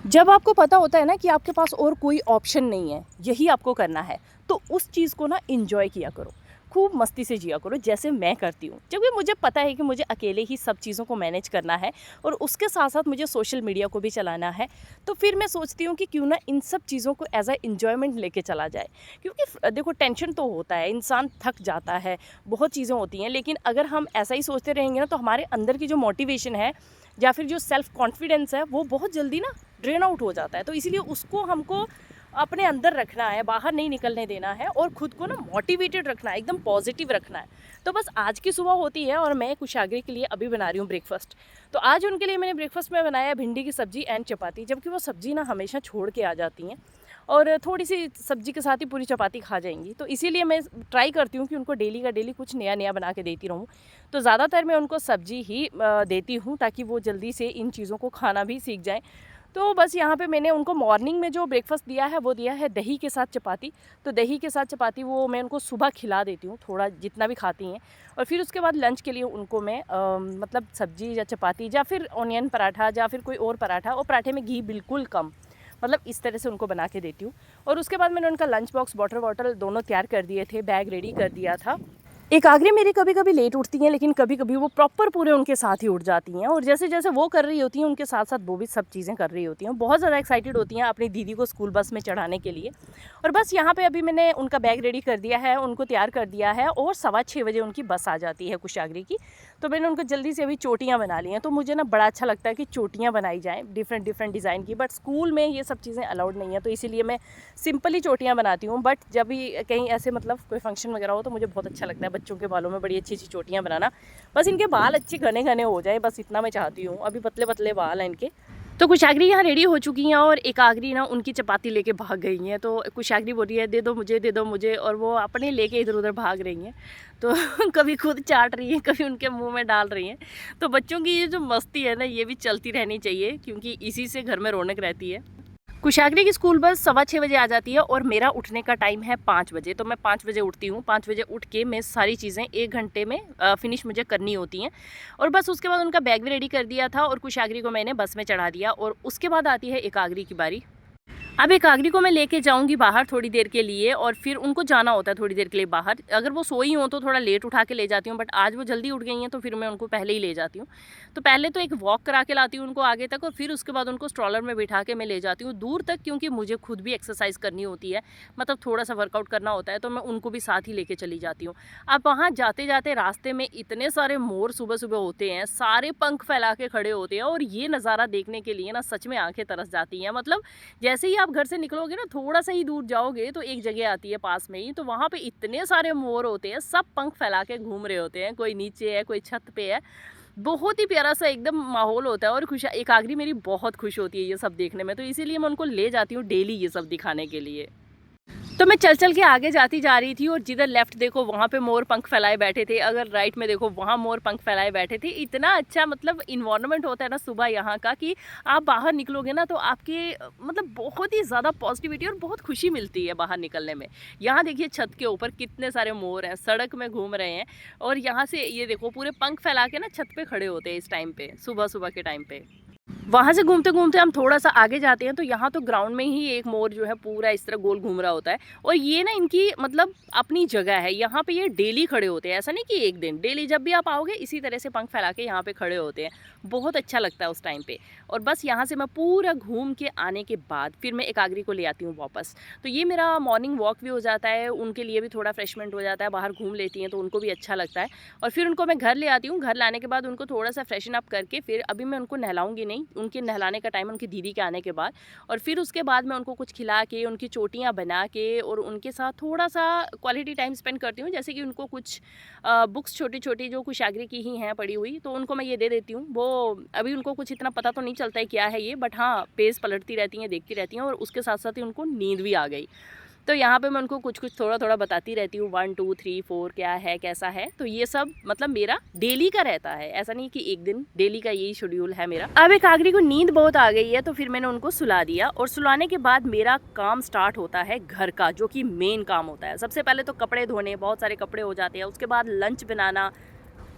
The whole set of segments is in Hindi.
जब आपको पता होता है ना कि आपके पास और कोई ऑप्शन नहीं है, यही आपको करना है, तो उस चीज़ को ना एन्जॉय किया करो, खूब मस्ती से जिया करो जैसे मैं करती हूँ। क्योंकि मुझे पता है कि मुझे अकेले ही सब चीज़ों को मैनेज करना है और उसके साथ-साथ मुझे सोशल मीडिया को भी चलाना है। तो फिर मैं सोचती हूँ कि क्यों ना इन सब चीज़ों को एज़ अ एन्जॉयमेंट लेके चला जाए। क्योंकि देखो टेंशन तो होता है, इंसान थक जाता है, बहुत चीज़ें होती हैं, लेकिन अगर हम ऐसा ही सोचते रहेंगे ना तो हमारे अंदर की जो मोटिवेशन है या फिर जो सेल्फ कॉन्फिडेंस है वो बहुत जल्दी ना ड्रेन आउट हो जाता है। तो इसीलिए उसको हमको अपने अंदर रखना है, बाहर नहीं निकलने देना है और ख़ुद को ना मोटिवेटेड रखना है, एकदम पॉजिटिव रखना है। तो बस आज की सुबह होती है और मैं कुशाग्री के लिए अभी बना रही हूँ ब्रेकफास्ट। तो आज उनके लिए मैंने ब्रेकफास्ट में बनाया भिंडी की सब्ज़ी एंड चपाती, जबकि वो सब्ज़ी ना हमेशा छोड़ के आ जाती हैं और थोड़ी सी सब्ज़ी के साथ ही पूरी चपाती खा जाएंगी। तो इसीलिए मैं ट्राई करती हूँ कि उनको डेली का डेली कुछ नया नया बना के देती रहूँ। तो ज़्यादातर मैं उनको सब्ज़ी ही देती हूँ ताकि वो जल्दी से इन चीज़ों को खाना भी सीख जाएँ। तो बस यहाँ पे मैंने उनको मॉर्निंग में जो ब्रेकफास्ट दिया है वो दिया है दही के साथ चपाती। तो दही के साथ चपाती वो मैं उनको सुबह खिला देती हूँ, थोड़ा जितना भी खाती हैं। और फिर उसके बाद लंच के लिए उनको मैं मतलब सब्ज़ी या चपाती या फिर ऑनियन पराठा या फिर कोई और पराठा, और पराठे में घी बिल्कुल कम, मतलब इस तरह से उनको बना के देती हूँ। और उसके बाद मैंने उनका लंच बॉक्स, वाटर बॉटल दोनों तैयार कर दिए थे, बैग रेडी कर दिया था। एकाग्री मेरी कभी कभी लेट उठती हैं, लेकिन कभी कभी वो प्रॉपर पूरे उनके साथ ही उठ जाती हैं और जैसे जैसे वो कर रही होती हैं उनके साथ साथ वो भी सब चीज़ें कर रही होती हैं। बहुत ज़्यादा एक्साइटेड होती हैं अपनी दीदी को स्कूल बस में चढ़ाने के लिए। और बस यहाँ पे अभी मैंने उनका बैग रेडी कर दिया है, उनको तैयार कर दिया है और 6:15 बजे उनकी बस आ जाती है कुशाग्री की। तो मैंने उनको जल्दी से अभी चोटियाँ बना ली हैं। तो मुझे ना बड़ा अच्छा लगता है कि चोटियाँ बनाई जाएँ डिफरेंट डिफरेंट डिज़ाइन की, बट स्कूल में ये सब चीज़ें अलाउड नहीं है, तो इसीलिए मैं सिंपल ही चोटियाँ बनाती हूँ। बट जब भी कहीं ऐसे मतलब कोई फंक्शन वगैरह हो तो मुझे बहुत अच्छा लगता है बच्चों के बालों में बड़ी अच्छी अच्छी चोटियाँ बनाना। बस इनके बाल अच्छे घने घने हो जाए, बस इतना मैं चाहती हूँ। अभी पतले पतले बाल हैं इनके। तो कुशाग्री यहाँ रेडी हो चुकी हैं और एकाग्री ना उनकी चपाती लेके भाग गई हैं। तो कुशाग्री बोल रही है दे दो मुझे, और वो अपने लेके इधर उधर भाग रही हैं। तो कभी खुद चाट रही हैं, कभी उनके मुंह में डाल रही हैं। तो बच्चों की ये जो मस्ती है ना, ये भी चलती रहनी चाहिए, क्योंकि इसी से घर में रौनक रहती है। कुशाग्री की स्कूल बस 6:15 आ जाती है और मेरा उठने का टाइम है 5 बजे। तो मैं 5 बजे उठती हूँ। 5 बजे उठ के मैं सारी चीज़ें 1 घंटे में फिनिश मुझे करनी होती हैं। और बस उसके बाद उनका बैग भी रेडी कर दिया था और कुशाग्री को मैंने बस में चढ़ा दिया। और उसके बाद आती है एकाग्री की बारी। अब एकाग्री को मैं लेके जाऊंगी बाहर थोड़ी देर के लिए, और फिर उनको जाना होता है थोड़ी देर के लिए बाहर। अगर वो सोई हो तो थोड़ा लेट उठा के ले जाती हूँ, बट आज वो जल्दी उठ गई हैं तो फिर मैं उनको पहले ही ले जाती हूँ। तो पहले तो एक वॉक करा के लाती हूँ उनको आगे तक, और फिर उसके बाद उनको स्ट्रॉलर में बिठा के मैं ले जाती हूँ दूर तक, क्योंकि मुझे खुद भी एक्सरसाइज करनी होती है, मतलब थोड़ा सा वर्कआउट करना होता है, तो मैं उनको भी साथ ही लेके चली जाती हूँ। अब वहाँ जाते जाते रास्ते में इतने सारे मोर सुबह सुबह होते हैं, सारे पंख फैला के खड़े होते हैं, और ये नज़ारा देखने के लिए ना सच में आंखें तरस जाती हैं। मतलब जैसे ही आप घर से निकलोगे ना, थोड़ा सा ही दूर जाओगे तो एक जगह आती है पास में ही, तो वहाँ पे इतने सारे मोर होते हैं, सब पंख फैला के घूम रहे होते हैं, कोई नीचे है कोई छत पे है। बहुत ही प्यारा सा एकदम माहौल होता है, और खुश एकाग्री मेरी बहुत खुश होती है ये सब देखने में, तो इसीलिए मैं उनको ले जाती हूँ डेली ये सब दिखाने के लिए। तो मैं चल चल के आगे जाती जा रही थी, और जिधर लेफ्ट देखो वहाँ पे मोर पंख फैलाए बैठे थे, अगर राइट में देखो वहाँ मोर पंख फैलाए बैठे थे। इतना अच्छा मतलब इन्वायरमेंट होता है ना सुबह यहाँ का, कि आप बाहर निकलोगे ना तो आपके मतलब बहुत ही ज़्यादा पॉजिटिविटी और बहुत खुशी मिलती है बाहर निकलने में। यहाँ देखिए छत के ऊपर कितने सारे मोर हैं, सड़क में घूम रहे हैं, और यहाँ से ये देखो पूरे पंख फैला के ना छत पे खड़े होते हैं इस टाइम पे, सुबह सुबह के टाइम पे। वहाँ से घूमते घूमते हम थोड़ा सा आगे जाते हैं, तो यहाँ तो ग्राउंड में ही एक मोर जो है पूरा इस तरह गोल घूम रहा होता है, और ये ना इनकी मतलब अपनी जगह है। यहाँ पे ये डेली खड़े होते हैं, ऐसा नहीं कि एक दिन, डेली जब भी आप आओगे इसी तरह से पंख फैला के यहाँ पे खड़े होते हैं। बहुत अच्छा लगता है उस टाइम पे। और बस यहाँ से मैं पूरा घूम के आने के बाद फिर मैं एकाग्री को ले आती हूँ वापस। तो ये मेरा मॉर्निंग वॉक भी हो जाता है, उनके लिए भी थोड़ा फ्रेशमेंट हो जाता है, बाहर घूम लेती हैं तो उनको भी अच्छा लगता है। और फिर उनको मैं घर ले आती हूँ। घर लाने के बाद उनको थोड़ा सा फ्रेशन अप करके, फिर अभी मैं उनको नहलाऊंगी नहीं, उनके नहलाने का टाइम उनकी दीदी के आने के बाद। और फिर उसके बाद मैं उनको कुछ खिला के, उनकी चोटियाँ बना के, और उनके साथ थोड़ा सा क्वालिटी टाइम स्पेंड करती हूँ। जैसे कि उनको कुछ बुक्स छोटी छोटी जो कुशाग्री की ही हैं पड़ी हुई, तो उनको मैं ये दे देती हूँ। वो अभी उनको कुछ इतना पता तो नहीं चलता है क्या है ये, बट हाँ पेज पलटती रहती हैं, देखती रहती हैं, और उसके साथ साथ ही उनको नींद भी आ गई। तो यहाँ पे मैं उनको कुछ कुछ थोड़ा थोड़ा बताती रहती हूँ, 1 2 3 4 क्या है कैसा है। तो ये सब मतलब मेरा डेली का रहता है, ऐसा नहीं कि एक दिन, डेली का यही शेड्यूल है मेरा। अब एकाग्री को नींद बहुत आ गई है, तो फिर मैंने उनको सुला दिया, और सुलाने के बाद मेरा काम स्टार्ट होता है घर का, जो कि मेन काम होता है। सबसे पहले तो कपड़े धोने, बहुत सारे कपड़े हो जाते हैं, उसके बाद लंच बनाना,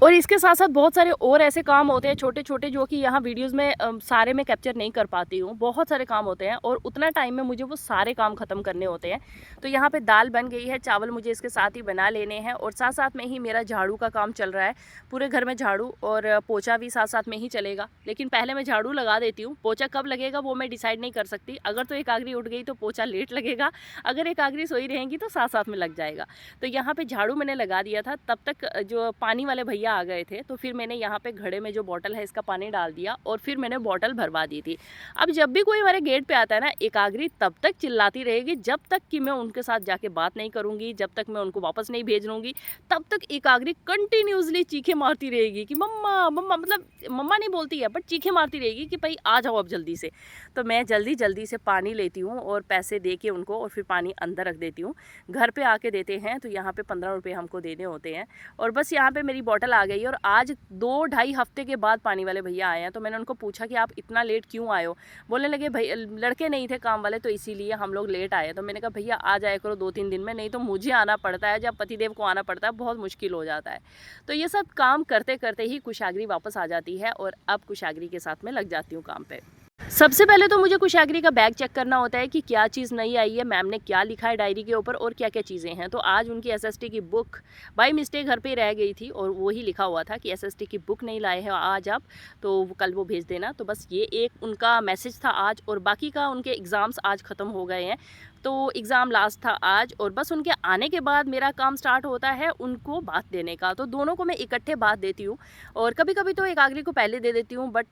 और इसके साथ साथ बहुत सारे और ऐसे काम होते हैं छोटे छोटे, जो कि यहाँ वीडियोस में सारे मैं कैप्चर नहीं कर पाती हूँ। बहुत सारे काम होते हैं और उतना टाइम में मुझे वो सारे काम ख़त्म करने होते हैं। तो यहाँ पे दाल बन गई है, चावल मुझे इसके साथ ही बना लेने हैं, और साथ साथ में ही मेरा झाड़ू का काम चल रहा है। पूरे घर में झाड़ू और पोछा भी साथ साथ में ही चलेगा, लेकिन पहले मैं झाड़ू लगा देती हूँ। पोछा कब लगेगा वो मैं डिसाइड नहीं कर सकती। अगर तो एकाग्री उठ गई तो पोछा लेट लगेगा, अगर एकाग्री सोई रहेंगी तो साथ साथ में लग जाएगा। तो यहाँ पे झाड़ू मैंने लगा दिया था, तब तक जो पानी वाले भैया आ गए थे, तो फिर मैंने यहाँ पे घड़े में जो बॉटल है इसका पानी डाल दिया और फिर मैंने बॉटल भरवा दी थी। अब जब भी कोई हमारे गेट पे आता है ना, एकाग्री तब तक चिल्लाती रहेगी जब तक कि मैं उनके साथ जाके बात नहीं करूँगी, जब तक मैं उनको वापस नहीं भेज लूँगी, तब तक एकाग्री कंटिन्यूसली चीखें मारती रहेगी कि मम्मा मम्मा, मतलब मम्मा नहीं बोलती है बट चीखें मारती रहेगी कि भाई आ जाओ अब जल्दी से। तो मैं जल्दी जल्दी से पानी लेती हूँ और पैसे दे के उनको, और फिर पानी अंदर रख देती हूँ। घर पे आके देते हैं तो यहाँ पे 15 रुपये हमको देने होते हैं। और बस यहाँ पे मेरी बॉटल आ गई। और आज 2-2.5 हफ्ते के बाद पानी वाले भैया आए हैं, तो मैंने उनको पूछा कि आप इतना लेट क्यों आए हो। बोलने लगे भैया लड़के नहीं थे काम वाले, तो इसीलिए हम लोग लेट आए। तो मैंने कहा भैया आ जाया करो 2-3 दिन में, नहीं तो मुझे आना पड़ता है, जब पतिदेव को आना पड़ता है बहुत मुश्किल हो जाता है। तो ये सब काम करते करते ही कुशाग्री वापस आ जाती है, और अब कुशाग्री के साथ में लग जाती हूँ काम पे। सबसे पहले तो मुझे कुशाग्री का बैग चेक करना होता है कि क्या चीज़ नई आई है, मैम ने क्या लिखा है डायरी के ऊपर और क्या क्या चीज़ें हैं। तो आज उनकी एसएसटी की बुक बाय मिस्टेक घर पे ही रह गई थी, और वो ही लिखा हुआ था कि एसएसटी की बुक नहीं लाए हैं आज आप, तो कल वो भेज देना। तो बस ये एक उनका मैसेज था आज, और बाकी का उनके एग्ज़ाम्स आज ख़त्म हो गए हैं। तो एग्ज़ाम लास्ट था आज, और बस उनके आने के बाद मेरा काम स्टार्ट होता है उनको बात देने का। तो दोनों को मैं इकट्ठे बात देती हूँ, और कभी कभी तो एकाग्री को पहले दे देती हूँ, बट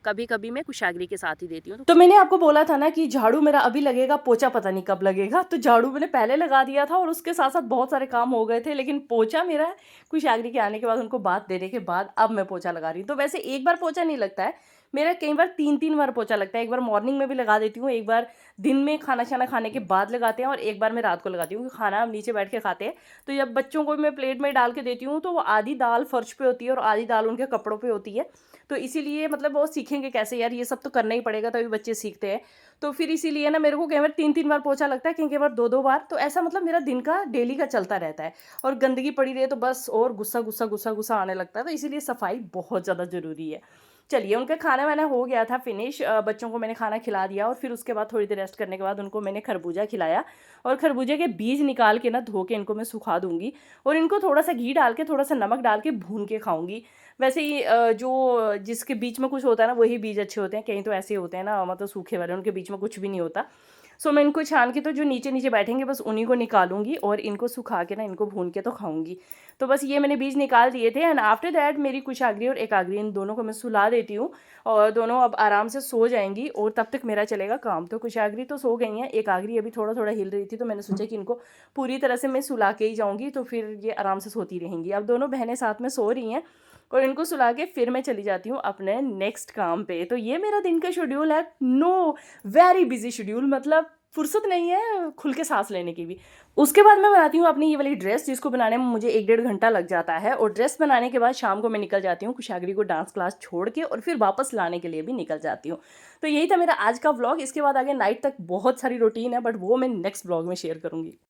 कभी कभी मैं कुशाग्री के साथ ही देती हूँ। तो मैंने आपको बोला था ना कि झाड़ू मेरा अभी लगेगा, पोछा पता नहीं कब लगेगा। तो झाड़ू मैंने पहले लगा दिया था और उसके साथ साथ बहुत सारे काम हो गए थे, लेकिन पोछा मेरा कुशाग्री के आने के बाद, उनको बात देने के बाद अब मैं पोछा लगा रही हूँ। तो वैसे एक बार पोछा नहीं लगता है मेरा, कई बार 3-3 बार पोछा लगता है। एक बार मॉर्निंग में भी लगा देती हूँ, एक बार दिन में खाना शाना खाने के बाद लगाते हैं, और एक बार मैं रात को लगाती हूँ क्योंकि खाना हम नीचे बैठ के खाते हैं। तो जब बच्चों को मैं प्लेट में डाल के देती हूँ तो वो आधी दाल फर्श पे होती है और आधी दाल उनके कपड़ों पे होती है। तो इसीलिए मतलब वो सीखेंगे कैसे यार, ये सब तो करना ही पड़ेगा तभी बच्चे सीखते हैं। तो फिर इसीलिए ना मेरे को कई बार 3-3 बार पोछा लगता है, कई बार 2-2 बार। तो ऐसा मतलब मेरा दिन का डेली का चलता रहता है, और गंदगी पड़ी रहे तो बस और गुस्सा गुस्सा गुस्सा गुस्सा आने लगता है। तो इसीलिए सफाई बहुत ज़्यादा ज़रूरी है। चलिए, उनका खाना वाना हो गया था फिनिश, बच्चों को मैंने खाना खिला दिया, और फिर उसके बाद थोड़ी देर रेस्ट करने के बाद उनको मैंने खरबूजा खिलाया। और खरबूजे के बीज निकाल के ना धो के इनको मैं सुखा दूंगी, और इनको थोड़ा सा घी डाल के थोड़ा सा नमक डाल के भून के खाऊंगी। वैसे ही जो जिसके बीच में कुछ होता है ना वही बीज अच्छे होते हैं, कहीं तो ऐसे होते हैं ना मतलब सूखे वाले, उनके बीच में कुछ भी नहीं होता। सो मैं इनको छान के तो जो नीचे नीचे बैठेंगे बस उन्हीं को निकालूंगी, और इनको सुखा के ना इनको भून के तो खाऊंगी। तो बस ये मैंने बीज निकाल दिए थे। एंड आफ्टर दैट मेरी कुशाग्री और एकाग्री, इन दोनों को मैं सुला देती हूँ, और दोनों अब आराम से सो जाएंगी, और तब तक मेरा चलेगा काम। तो कुशाग्री तो सो गई हैं, एकाग्री अभी थोड़ा थोड़ा हिल रही थी, तो मैंने सोचा कि इनको पूरी तरह से मैं सुला के ही जाऊँगी, तो फिर ये आराम से सोती रहेंगी। अब दोनों बहनें साथ में सो रही हैं, और इनको सुला के फिर मैं चली जाती हूँ अपने नेक्स्ट काम पे। तो ये मेरा दिन का शेड्यूल है। नो, वेरी बिजी शेड्यूल, मतलब फुर्सत नहीं है खुल के सांस लेने की भी। उसके बाद मैं बनाती हूँ अपनी ये वाली ड्रेस, जिसको बनाने में मुझे 1-1.5 घंटा लग जाता है। और ड्रेस बनाने के बाद शाम को मैं निकल जाती हूँ कुशाग्री को डांस क्लास छोड़ के, और फिर वापस लाने के लिए भी निकल जाती हूँ। तो यही था मेरा आज का व्लॉग। इसके बाद आगे नाइट तक बहुत सारी रूटीन है, बट वो मैं नेक्स्ट व्लॉग में शेयर करूँगी।